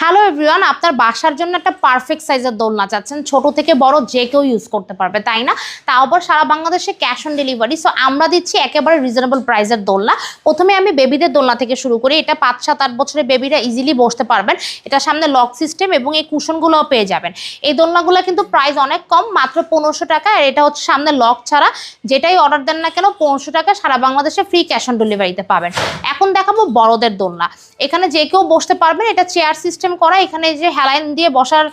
Hello everyone, আপনার বাসার জন্য একটা পারফেক্ট সাইজের দোলনা চাচ্ছেন, ছোট থেকে বড় যে কেউ ইউজ করতে পারবে, তাই না? তাও আবার সারা বাংলাদেশে ক্যাশ অন ডেলিভারি। সো আমরা দিচ্ছি একেবারে রিজনেবল প্রাইসের দোলনা। প্রথমে আমি বেবিদের দোলনা থেকে শুরু করি। এটা 5-7-8 বছরের বেবিরা ইজিলি বসতে পারবেন। এটা সামনে লক সিস্টেম এবং এই কুশনগুলোও পেয়ে যাবেন। এই দোলনাগুলো কিন্তু প্রাইস অনেক কম, মাত্র 1500 টাকা। আর এটা হচ্ছে সামনে লক ছাড়া, যেটাই অর্ডার দেন না কেন 1500 টাকা সারা বাংলাদেশে ফ্রি ক্যাশ অন ডেলিভারিতে পাবেন। এখন দেখাবো বড়দের দোলনা। এখানে যে কেউ বসতে পারবেন, এটা চেয়ার সিস্টেম করা। এখানে যে হেলাইন দিয়ে বসার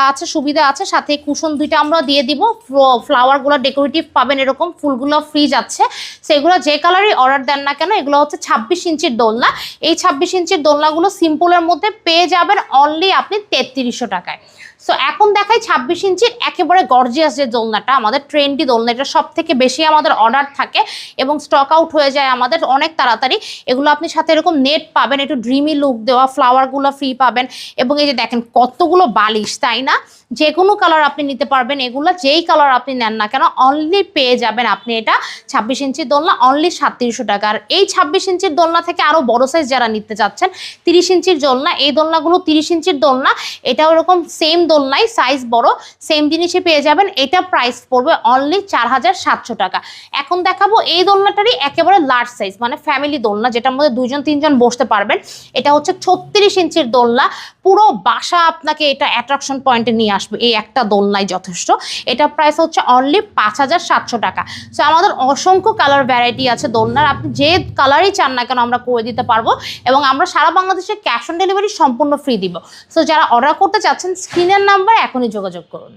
আছে, সুবিধা আছে, সাথে কুশন দুইটা আমরা দিয়ে দিব। ফ্লাওয়ারগুলো ডেকোরেটিভ পাবেন, এরকম ফুলগুলো ফ্রি যাচ্ছে। সেগুলো যে কালারই অর্ডার দেন না কেন, এগুলো হচ্ছে 26 ইঞ্চির দোলনা। এই 26 ইঞ্চির দোলনাগুলো সিম্পলের মধ্যে পেয়ে যাবেন অনলি আপনি 3300 টাকায়। সো এখন দেখাই 26 ইঞ্চির একেবারে গর্জিয়াস যে দোলনাটা, আমাদের ট্রেন্ডি দোলনা। এটা সব থেকে বেশি আমাদের অর্ডার থাকে এবং স্টক আউট হয়ে যায় আমাদের অনেক তাড়াতাড়ি। এগুলো আপনি সাথে এরকম নেট পাবেন, একটু ড্রিমি লুক দেওয়া, ফ্লাওয়ারগুলো ফ্রি পাবেন। এবং এই যে দেখেন কতগুলো বালিশ, তাই না? যে কোনো কালার আপনি নিতে পারবেন। এগুলো যেই কালার আপনি নেন না কেন অনলি পেয়ে যাবেন আপনি এটা 26 ইঞ্চির দোলনা অনলি 3700 টাকা। আর এই 26 ইঞ্চির দোলনা থেকে আরও বড় সাইজ যারা নিতে চাচ্ছেন, 30 ইঞ্চির দোলনা, এই দোলনাগুলো 30 ইঞ্চির দোলনা। এটাও এরকম সেম দোলনাই, সাইজ বড়, সেম জিনিসই পেয়ে যাবেন। এটা প্রাইস পড়বে অনলি 4700 টাকা। এখন দেখাবো এই দোলনাটারই একেবারে লার্জ সাইজ, মানে ফ্যামিলি দোলনা, যেটার মধ্যে 2-3 জন বসতে পারবেন। এটা হচ্ছে 36 ইঞ্চির দোলনা। পুরো বাসা আপনাকে এটা অ্যাট্রাকশন পয়েন্টে নিয়ে আসবে, এই একটা দোলনাই যথেষ্ট। এটা প্রাইস হচ্ছে অনলি 5700 টাকা। সো আমাদের অসংখ্য কালার ভ্যারাইটি আছে দোলনার, আপনি যে কালারই চান না কেন আমরা করে দিতে পারবো। এবং আমরা সারা বাংলাদেশে ক্যাশ অন ডেলিভারি সম্পূর্ণ ফ্রি দিব। সো যারা অর্ডার করতে চাচ্ছেন, স্ক্রিনের নাম্বার এখনই যোগাযোগ করুন।